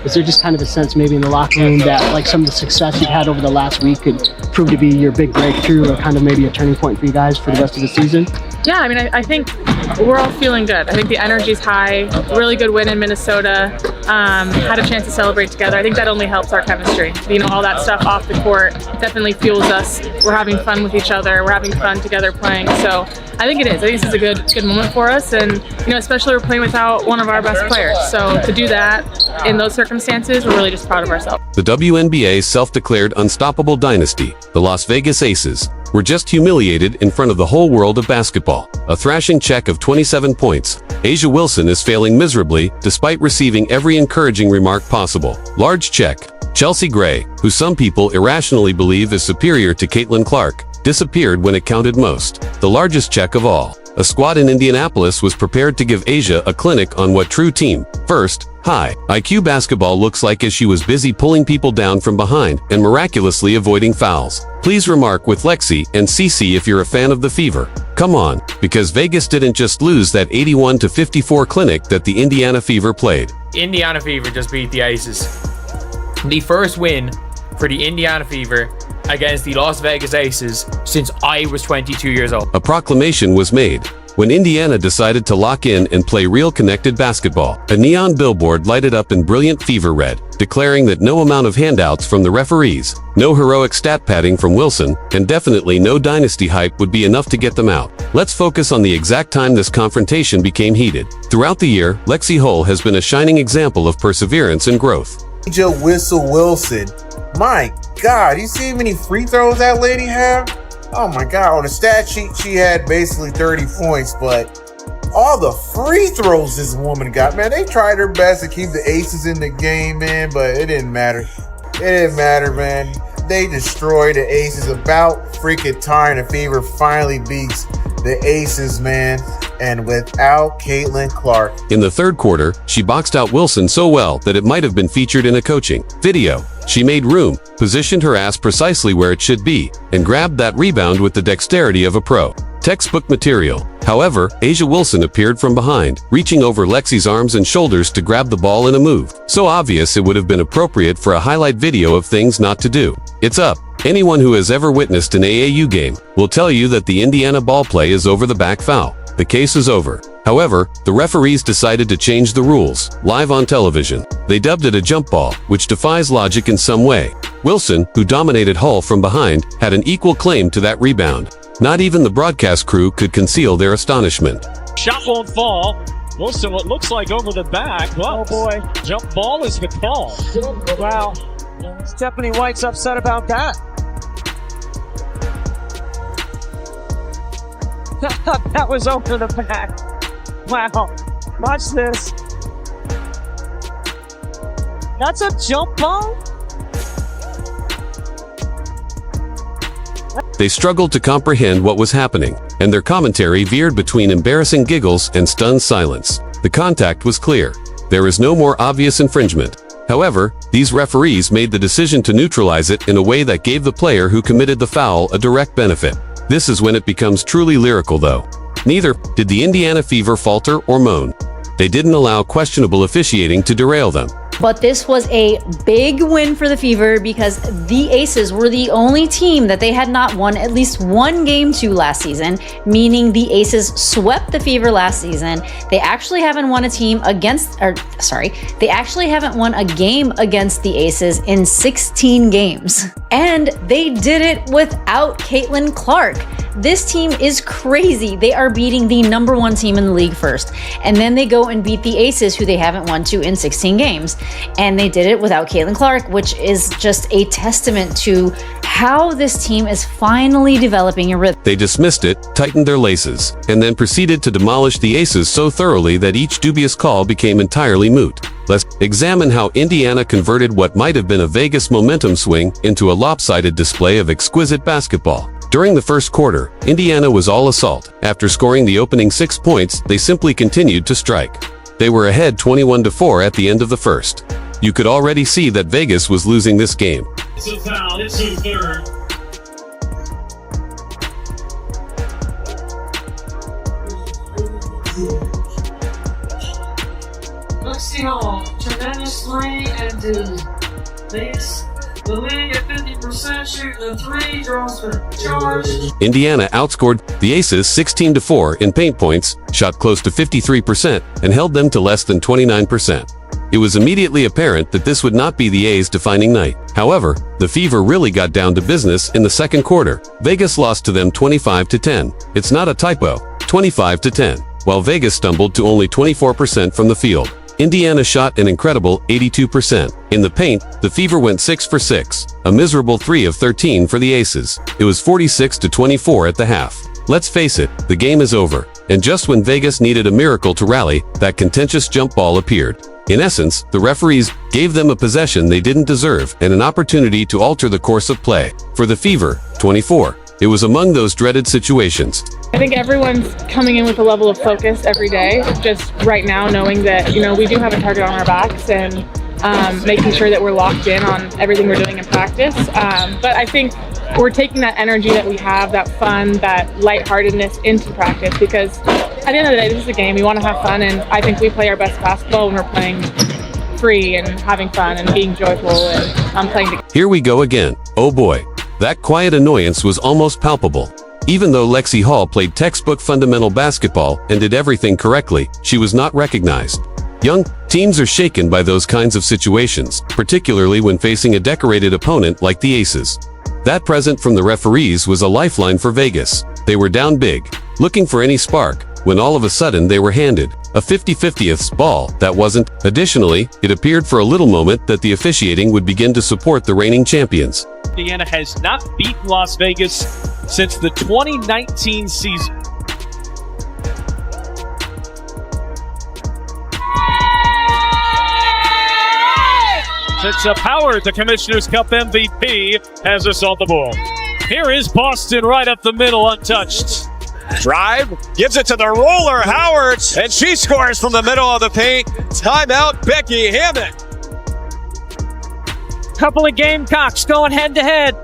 is there just kind of a sense maybe in the locker room that like some of the success you've had over the last week could prove to be your big breakthrough or kind of maybe a turning point for you guys for the rest of the season? Yeah, I mean, I think we're all feeling good. I think the energy's high. Really good win in Minnesota. Had a chance to celebrate together. I think that only helps our chemistry. You know, all that stuff off the court definitely fuels us. We're having fun with each other. We're having fun together playing. So I think it is. I think this is a good moment for us, and you know, especially we're playing without one of our best players. So to do that in those circumstances, we're really just proud of ourselves. The WNBA's self-declared unstoppable dynasty, the Las Vegas Aces, were just humiliated in front of the whole world of basketball. A thrashing check of 27 points. A'ja Wilson is failing miserably despite receiving every encouraging remark possible. Large check. Chelsea Gray, who some people irrationally believe is superior to Caitlin Clark, disappeared when it counted most. The largest check of all. A squad in Indianapolis was prepared to give A'ja a clinic on what true team first, high IQ basketball looks like as she was busy pulling people down from behind and miraculously avoiding fouls. Please remark with Lexie and CC if you're a fan of the Fever. Come on, because Vegas didn't just lose that 81-54 clinic that the Indiana Fever played. Indiana Fever just beat the Aces. The first win for the Indiana Fever against the Las Vegas Aces since I was 22 years old. A proclamation was made when Indiana decided to lock in and play real connected basketball. A neon billboard lighted up in brilliant fever red, declaring that no amount of handouts from the referees, no heroic stat padding from Wilson, and definitely no dynasty hype would be enough to get them out. Let's focus on the exact time this confrontation became heated. Throughout the year, Lexie Hull has been a shining example of perseverance and growth. A'ja Wilson, my God, you see how many free throws that lady have? Oh my God, on the stat sheet, she had basically 30 points, but all the free throws this woman got, man, they tried her best to keep the Aces in the game, man, but it didn't matter. It didn't matter, man. They destroyed the Aces. About freaking time the Fever finally beats the Aces, man, and without Caitlin Clark. In the third quarter, she boxed out Wilson so well that it might have been featured in a coaching video. She made room, positioned her ass precisely where it should be, and grabbed that rebound with the dexterity of a pro. Textbook material. However, A'ja Wilson appeared from behind, reaching over Lexie's arms and shoulders to grab the ball in a move so obvious it would have been appropriate for a highlight video of things not to do. It's up. Anyone who has ever witnessed an AAU game will tell you that the Indiana ball play is over the back foul. The case is over. However, the referees decided to change the rules, live on television. They dubbed it a jump ball, which defies logic in some way. Wilson, who dominated Hull from behind, had an equal claim to that rebound. Not even the broadcast crew could conceal their astonishment. Shot won't fall. Wilson, what looks like over the back. Well, oh boy, jump ball is the call. Wow, Stephanie White's upset about that. That was over the back. Wow, watch this. That's a jump ball? They struggled to comprehend what was happening, and their commentary veered between embarrassing giggles and stunned silence. The contact was clear. There is no more obvious infringement. However, these referees made the decision to neutralize it in a way that gave the player who committed the foul a direct benefit. This is when it becomes truly lyrical, though. Neither did the Indiana Fever falter or moan. They didn't allow questionable officiating to derail them. But this was a big win for the Fever because the Aces were the only team that they had not won at least one game to last season, meaning the Aces swept the Fever last season. They actually haven't won a game against the Aces in 16 games. And they did it without Caitlin Clark. This team is crazy. They are beating the #1 team in the league first. And then they go and beat the Aces, who they haven't won to in 16 games. And they did it without Caitlin Clark, which is just a testament to how this team is finally developing a rhythm. They dismissed it, tightened their laces, and then proceeded to demolish the Aces so thoroughly that each dubious call became entirely moot. Let's examine how Indiana converted what might have been a Vegas momentum swing into a lopsided display of exquisite basketball. During the first quarter, Indiana was all assault. After scoring the opening 6 points, they simply continued to strike. They were ahead 21-4 at the end of the first. You could already see that Vegas was losing this game. It's a foul. It's his third. Lexie Lexie Hull, tremendous 3 and 2. Leads the league at 50% shooting the 3, draws for charge. Indiana outscored the Aces 16-4 in paint points, shot close to 53%, and held them to less than 29%. It was immediately apparent that this would not be the A's defining night. However, the Fever really got down to business in the second quarter. Vegas lost to them 25-10. It's not a typo, 25-10, while Vegas stumbled to only 24% from the field. Indiana shot an incredible 82%. In the paint, the Fever went 6 for 6, a miserable 3 of 13 for the Aces. It was 46-24 at the half. Let's face it, the game is over. And just when Vegas needed a miracle to rally, that contentious jump ball appeared. In essence, the referees gave them a possession they didn't deserve and an opportunity to alter the course of play. For the Fever, 24. It was among those dreaded situations. I think everyone's coming in with a level of focus every day, just right now knowing that, we do have a target on our backs and making sure that we're locked in on everything we're doing in practice. But I think we're taking that energy that we have, that fun, that lightheartedness into practice, because at the end of the day, this is a game. We want to have fun, and I think we play our best basketball when we're playing free and having fun and being joyful and playing together. Here we go again. Oh boy. That quiet annoyance was almost palpable. Even though Lexie Hull played textbook fundamental basketball and did everything correctly, she was not recognized. Young teams are shaken by those kinds of situations, particularly when facing a decorated opponent like the Aces. That present from the referees was a lifeline for Vegas. They were down big, looking for any spark, when all of a sudden they were handed a 50-50th ball that wasn't. Additionally, it appeared for a little moment that the officiating would begin to support the reigning champions. Indiana has not beaten Las Vegas since the 2019 season. Since Howard, the Commissioner's Cup MVP, has us on the board. Here is Boston right up the middle, untouched. Drive, gives it to the roller, Howard, and she scores from the middle of the paint. Timeout, Becky Hammond. Couple of Gamecocks going head-to-head.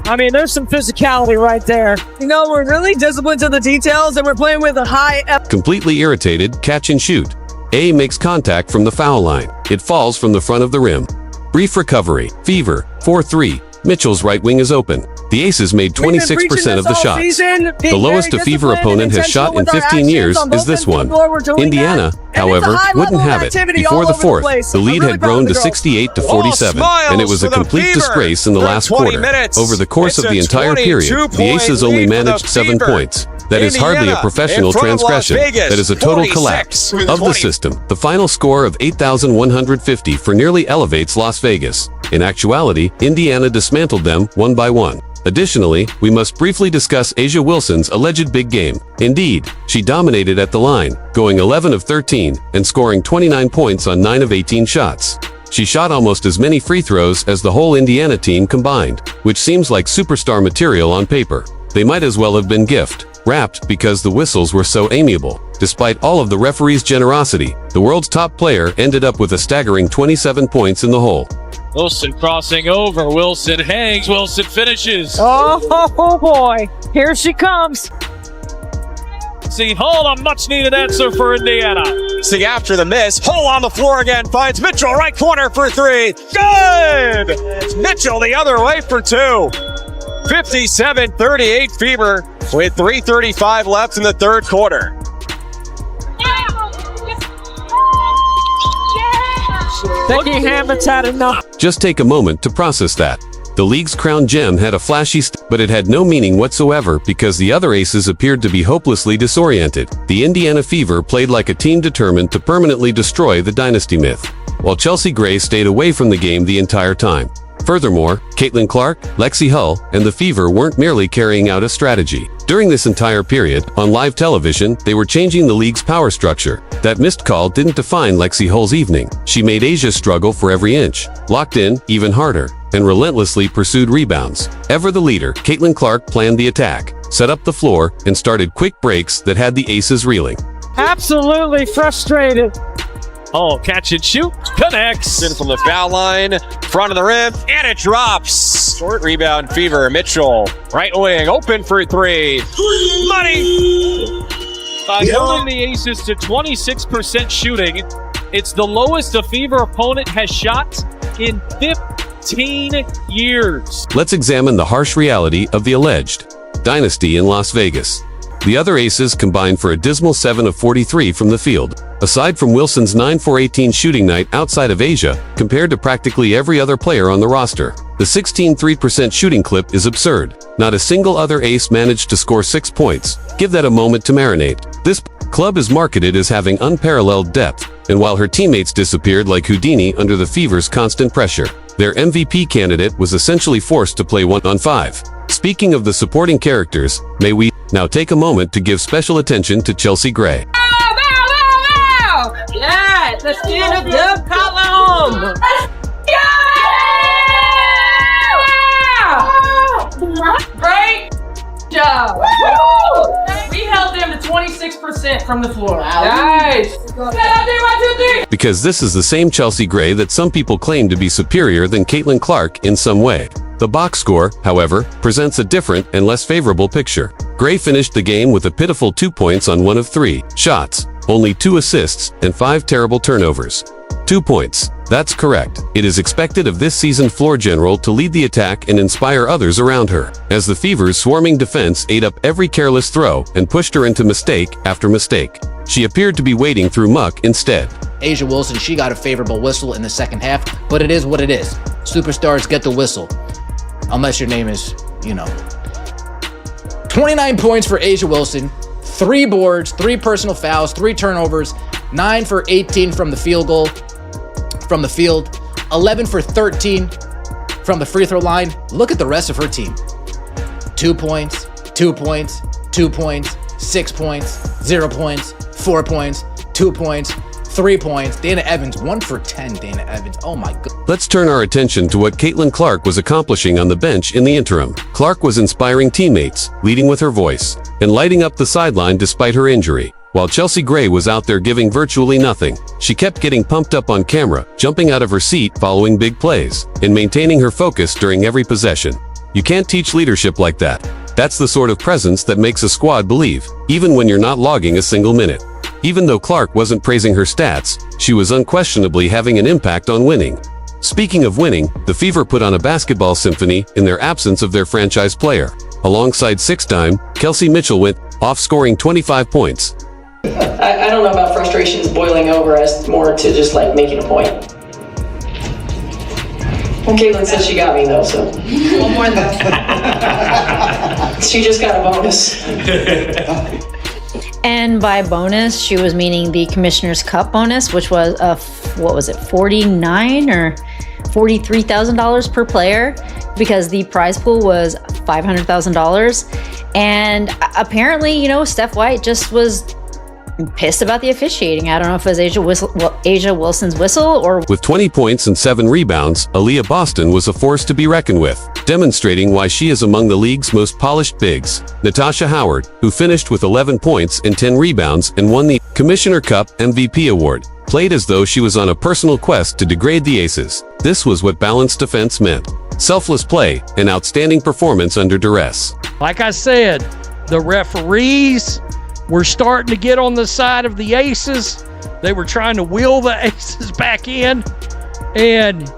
I mean, there's some physicality right there. We're really disciplined to the details, and we're playing with a high... Completely irritated, catch and shoot. A makes contact from the foul line. It falls from the front of the rim. Brief recovery. Fever, 4-3. Mitchell's right wing is open. The Aces made 26% of the shots. The lowest a Fever opponent has shot in 15 years is this one. Indiana, however, wouldn't have it. Before the fourth, the lead had grown to 68-47, and it was a complete disgrace in the last quarter. Over the course of the entire period, the Aces only managed 7 points. That is hardly a professional transgression. That is a total collapse of the system. The final score of 8,150 for nearly elevates Las Vegas. In actuality, Indiana dismantled them one by one. Additionally, we must briefly discuss A'ja Wilson's alleged big game. Indeed, she dominated at the line, going 11 of 13 and scoring 29 points on 9 of 18 shots. She shot almost as many free throws as the whole Indiana team combined, which seems like superstar material on paper. They might as well have been gift-wrapped because the whistles were so amiable. Despite all of the referee's generosity, the world's top player ended up with a staggering 27 points in the hole. Wilson crossing over. Wilson hangs. Wilson finishes. Oh boy. Here she comes. See, Hull, a much-needed answer for Indiana. See, after the miss, Hull on the floor again, finds Mitchell, right corner for 3. Good! It's Mitchell the other way for 2. 57-38 Fever with 3:35 left in the third quarter. Becky Hammond's had enough. Just take a moment to process that. The league's crown gem had a flashy but it had no meaning whatsoever because the other Aces appeared to be hopelessly disoriented. The Indiana Fever played like a team determined to permanently destroy the dynasty myth, while Chelsea Gray stayed away from the game the entire time. Furthermore, Caitlin Clark, Lexie Hull, and the Fever weren't merely carrying out a strategy. During this entire period, on live television, they were changing the league's power structure. That missed call didn't define Lexie Hull's evening. She made A'ja struggle for every inch, locked in even harder, and relentlessly pursued rebounds. Ever the leader, Caitlin Clark planned the attack, set up the floor, and started quick breaks that had the Aces reeling. Absolutely frustrated. Oh, catch and shoot. Connects. In from the foul line, front of the rim, and it drops. Short rebound, Fever. Mitchell, right wing, open for 3. Money! Holding the Aces to 26% shooting It's the lowest a Fever opponent has shot in 15 years. Let's examine the harsh reality of the alleged dynasty in Las Vegas. The other aces combined for a dismal 7 of 43 from the field. Aside from Wilson's 9-for-18 shooting night outside of Asia, compared to practically every other player on the roster, the 16 3% shooting clip is absurd. Not a single other ace managed to score 6 points. Give that a moment to marinate. This club is marketed as having unparalleled depth, and while her teammates disappeared like Houdini under the Fever's constant pressure, their MVP candidate was essentially forced to play 1-on-5. Speaking of the supporting characters, may we now take a moment to give special attention to Chelsea Gray. Yeah, let's get a dub column. Great job. We held them to 26% from the floor. Nice. Because this is the same Chelsea Gray that some people claim to be superior than Caitlin Clark in some way. The box score, however, presents a different and less favorable picture. Gray finished the game with a pitiful 2 points on 1 of 3 shots, only 2 assists, and 5 terrible turnovers. 2 points. That's correct. It is expected of this seasoned floor general to lead the attack and inspire others around her, as the Fever's swarming defense ate up every careless throw and pushed her into mistake after mistake. She appeared to be wading through muck instead. A'ja Wilson, she got a favorable whistle in the second half, but it is what it is. Superstars get the whistle. Unless your name is, 29 points for A'ja Wilson, 3 boards, 3 personal fouls, 3 turnovers, 9 for 18 from the field goal, from the field, 11 for 13 from the free throw line. Look at the rest of her team. 2 points, 2 points, 2 points, 6 points, 0 points, 4 points, 2 points, 3 points. Dana Evans, 1 for 10, Dana Evans. Oh my God. Let's turn our attention to what Caitlin Clark was accomplishing on the bench in the interim. Clark was inspiring teammates, leading with her voice, and lighting up the sideline despite her injury. While Chelsea Gray was out there giving virtually nothing, she kept getting pumped up on camera, jumping out of her seat following big plays, and maintaining her focus during every possession. You can't teach leadership like that. That's the sort of presence that makes a squad believe, even when you're not logging a single minute. Even though Clark wasn't praising her stats, she was unquestionably having an impact on winning. Speaking of winning, the Fever put on a basketball symphony in their absence of their franchise player. Alongside 6-time, Kelsey Mitchell went off scoring 25 points. I don't know about frustrations boiling over as more to just like making a point. Well, Caitlin said she got me though, so. One more than that. She just got a bonus. And by bonus, she was meaning the Commissioner's Cup bonus, which was $49 or $43,000 per player, because the prize pool was $500,000. And apparently, Steph White just was pissed about the officiating. I don't know if it was A'ja Wilson's whistle or... With 20 points and 7 rebounds, Aaliyah Boston was a force to be reckoned with, demonstrating why she is among the league's most polished bigs. Natasha Howard, who finished with 11 points and 10 rebounds and won the Commissioner Cup MVP award, played as though she was on a personal quest to degrade the Aces. This was what balanced defense meant. Selfless play and outstanding performance under duress. Like I said, the referees were starting to get on the side of the Aces. They were trying to wheel the Aces back in, and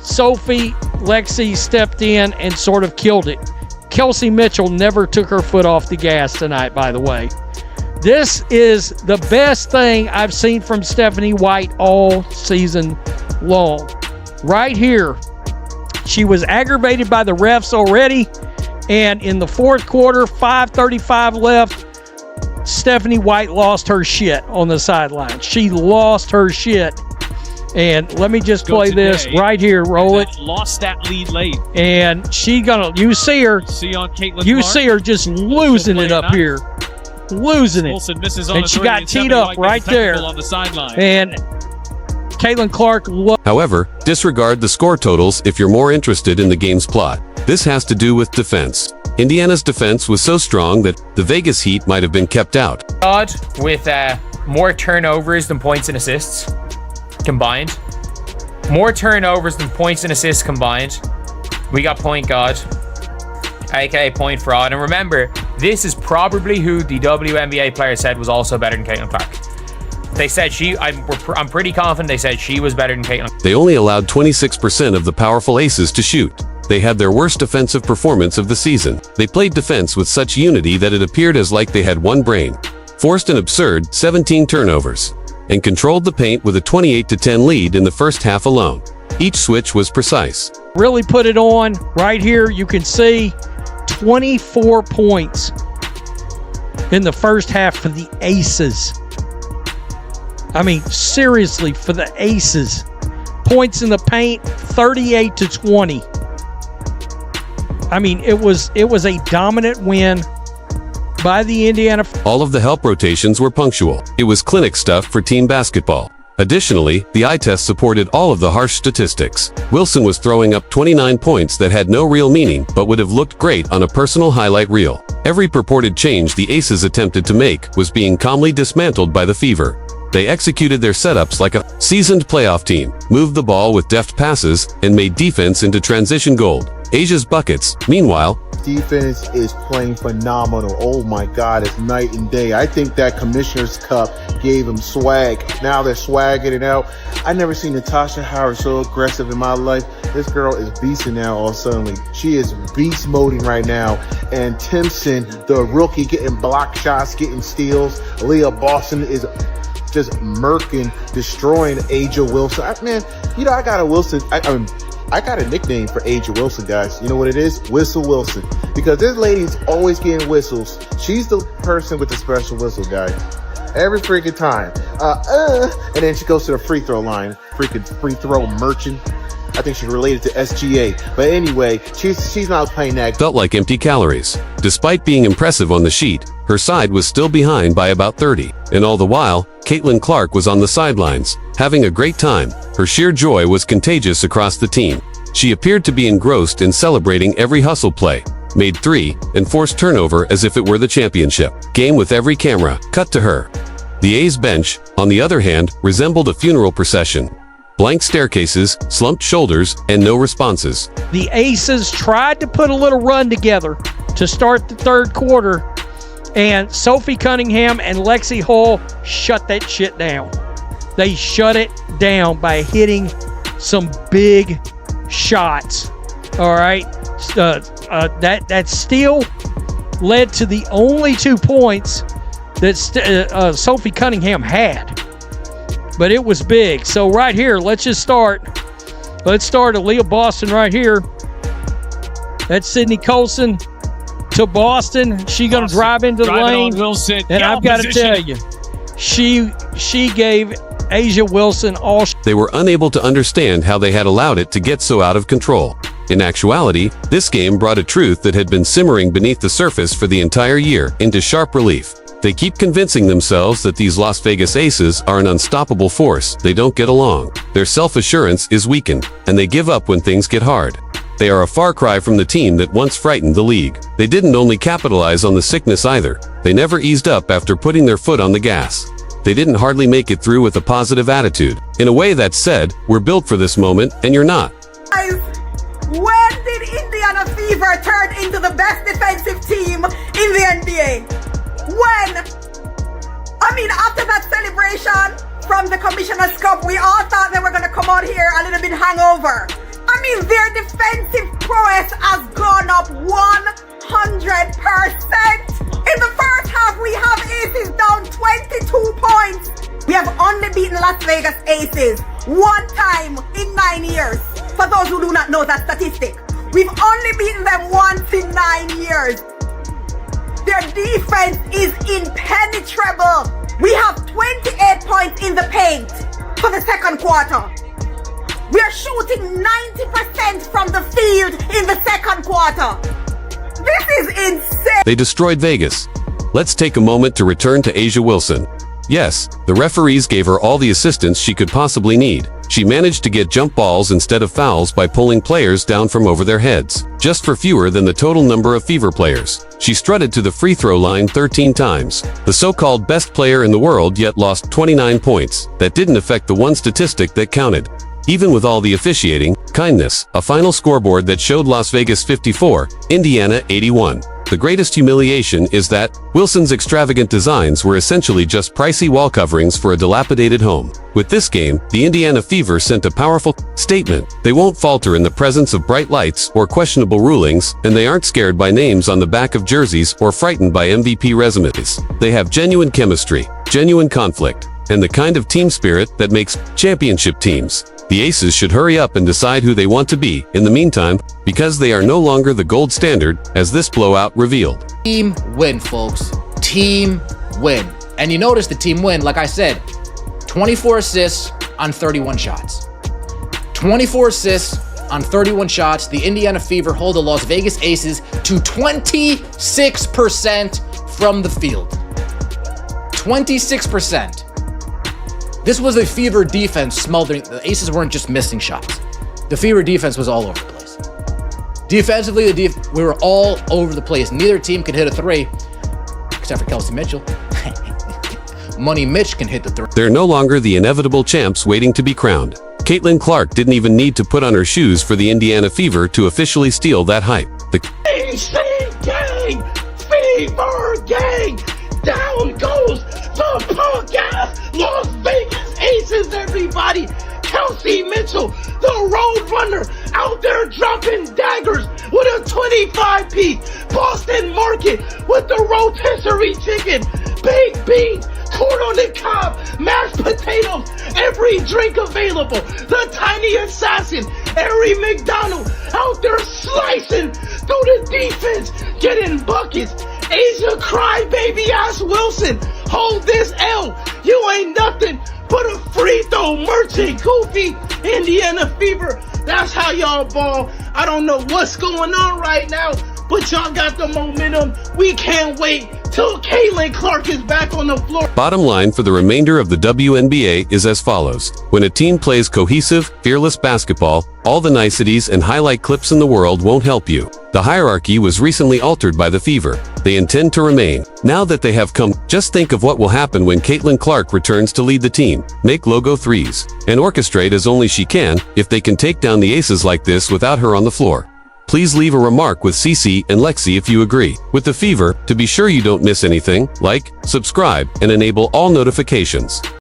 Lexie stepped in and sort of killed it. Kelsey Mitchell never took her foot off the gas tonight, by the way. This is the best thing I've seen from Stephanie White all season long. Right here, she was aggravated by the refs already, and in the fourth quarter, 5:35 left, Stephanie White lost her shit on the sideline. She lost her shit. And let me just play this right here. Roll it. Lost that lead late. And you see her. See on Caitlin You Clark. see her just losing it up here. Losing it. Wilson misses on And a she three, got teed up right there. On the sideline. And Caitlin Clark. However, disregard the score totals if you're more interested in the game's plot. This has to do with defense. Indiana's defense was so strong that the Vegas Heat might have been kept out. God, with more turnovers than points and assists combined. More turnovers than points and assists combined. We got point guard, aka point fraud. And remember, this is probably who the WNBA player said was also better than Caitlin Clark. They said I'm pretty confident they said she was better than Caitlin. They only allowed 26% of the powerful aces to shoot. They had their worst defensive performance of the season. They played defense with such unity that it appeared as like they had one brain. Forced an absurd 17 turnovers. And controlled the paint with a 28-10 lead in the first half alone. Each switch was precise. Really put it on. Right here, you can see 24 points in the first half for the Aces. I mean, seriously, for the Aces. Points in the paint, 38-20. I mean, it was a dominant win by the Indiana. All of the help rotations were punctual. It was clinic stuff for team basketball. Additionally, the eye test supported all of the harsh statistics. Wilson was throwing up 29 points that had no real meaning but would have looked great on a personal highlight reel. Every purported change the Aces attempted to make was being calmly dismantled by the Fever. They executed their setups like a seasoned playoff team, moved the ball with deft passes, and made defense into transition gold. Asia's buckets, meanwhile, defense is playing phenomenal. Oh my God, it's night and day. I think that Commissioner's Cup gave them swag. Now they're swagging it out. I never seen Natasha Howard so aggressive in my life. This girl is beasting now all suddenly. She is beast moding right now. And Timpson, the rookie, getting block shots, getting steals. Leah Boston is just murking, destroying Asia Wilson. Man, you know, I got a Wilson. I got a nickname for Asia Wilson, guys. You know what it is? Whistle Wilson. Because this lady's always getting whistles. She's the person with the special whistle, guys. Every freaking time. And then she goes to the free throw line. Freaking free throw merchant. I think she's related to SGA. But anyway, she's not playing that. Felt like empty calories. Despite being impressive on the sheet, her side was still behind by about 30. And all the while, Caitlin Clark was on the sidelines, having a great time. Her sheer joy was contagious across the team. She appeared to be engrossed in celebrating every hustle play, made 3, and forced turnover as if it were the championship game with every camera cut to her. The A's bench, on the other hand, resembled a funeral procession. Blank staircases, slumped shoulders, and no responses. The Aces tried to put a little run together to start the third quarter, and Sophie Cunningham and Lexie Hull shut that shit down. They shut it down by hitting some big shots. All right, that steal led to the only 2 points that Sophie Cunningham had. But it was big. So right here, let's start Aaliyah Boston right here. That's Sydney Colson to Boston. She gonna drive into the lane. Wilson. And I've got to tell you, she gave Asia Wilson all. They were unable to understand how they had allowed it to get so out of control. In actuality, this game brought a truth that had been simmering beneath the surface for the entire year into sharp relief. They keep convincing themselves that these Las Vegas Aces are an unstoppable force. They don't get along. Their self-assurance is weakened, and they give up when things get hard. They are a far cry from the team that once frightened the league. They didn't only capitalize on the sickness either. They never eased up after putting their foot on the gas. They didn't hardly make it through with a positive attitude. In a way that said, we're built for this moment, and you're not. Guys, when did Indiana Fever turn into the best defensive team in the NBA? When? I mean, after that celebration from the Commissioner's Cup, we all thought they were going to come out here a little bit hangover. I mean, their defensive prowess has gone up 100%. In the first half, we have Aces down 22 points. We have only beaten Las Vegas Aces 1 time in 9 years. For those who do not know that statistic, we've only beaten them once in 9 years. Their defense is impenetrable. We have 28 points in the paint for the second quarter. We are shooting 90% from the field in the second quarter. This is insane. They destroyed Vegas. Let's take a moment to return to Asia Wilson. Yes, the referees gave her all the assistance she could possibly need. She managed to get jump balls instead of fouls by pulling players down from over their heads, just for fewer than the total number of Fever players. She strutted to the free throw line 13 times. The so-called best player in the world yet lost 29 points. That didn't affect the one statistic that counted. Even with all the officiating, kindness, a final scoreboard that showed Las Vegas 54, Indiana 81. The greatest humiliation is that Wilson's extravagant designs were essentially just pricey wall coverings for a dilapidated home. With this game, the Indiana Fever sent a powerful statement. They won't falter in the presence of bright lights or questionable rulings, and they aren't scared by names on the back of jerseys or frightened by MVP resumes. They have genuine chemistry, genuine conflict, and the kind of team spirit that makes championship teams. The Aces should hurry up and decide who they want to be in the meantime, because they are no longer the gold standard, as this blowout revealed. Team win, folks. Team win. And you notice the team win, like I said, 24 assists on 31 shots. 24 assists on 31 shots. The Indiana Fever hold the Las Vegas Aces to 26% from the field. 26%. This was a Fever defense smothering. The Aces weren't just missing shots. The Fever defense was all over the place. Defensively, we were all over the place. Neither team could hit a three, except for Kelsey Mitchell. Money Mitch can hit the three. They're no longer the inevitable champs waiting to be crowned. Caitlin Clark didn't even need to put on her shoes for the Indiana Fever to officially steal that hype. The gang! Fever gang! Down goes the punk-ass Las Vegas Aces, everybody! Kelsey Mitchell, the road runner, out there dropping daggers with a 25-piece. Boston Market with the rotisserie chicken, baked beans, corn on the cob, mashed potatoes, every drink available. The tiny assassin, Harry McDonald, out there slicing through the defense, getting buckets. Asia crybaby ass Wilson, hold this L. You ain't nothing but a free throw merchant, goofy Indiana Fever. That's how y'all ball. I don't know what's going on right now, but y'all got the momentum. We can't wait till Caitlin Clark is back on the floor. bottom line for the remainder of the WNBA is as follows. When a team plays cohesive, fearless basketball, all the niceties and highlight clips in the world won't help you. The hierarchy was recently altered by the Fever. They intend to remain. Now that they have come, just think of what will happen when Caitlin Clark returns to lead the team, make logo threes, and orchestrate as only she can, if they can take down the Aces like this without her on the floor. Please leave a remark with CC and Lexie if you agree. With the Fever, to be sure you don't miss anything, like, subscribe, and enable all notifications.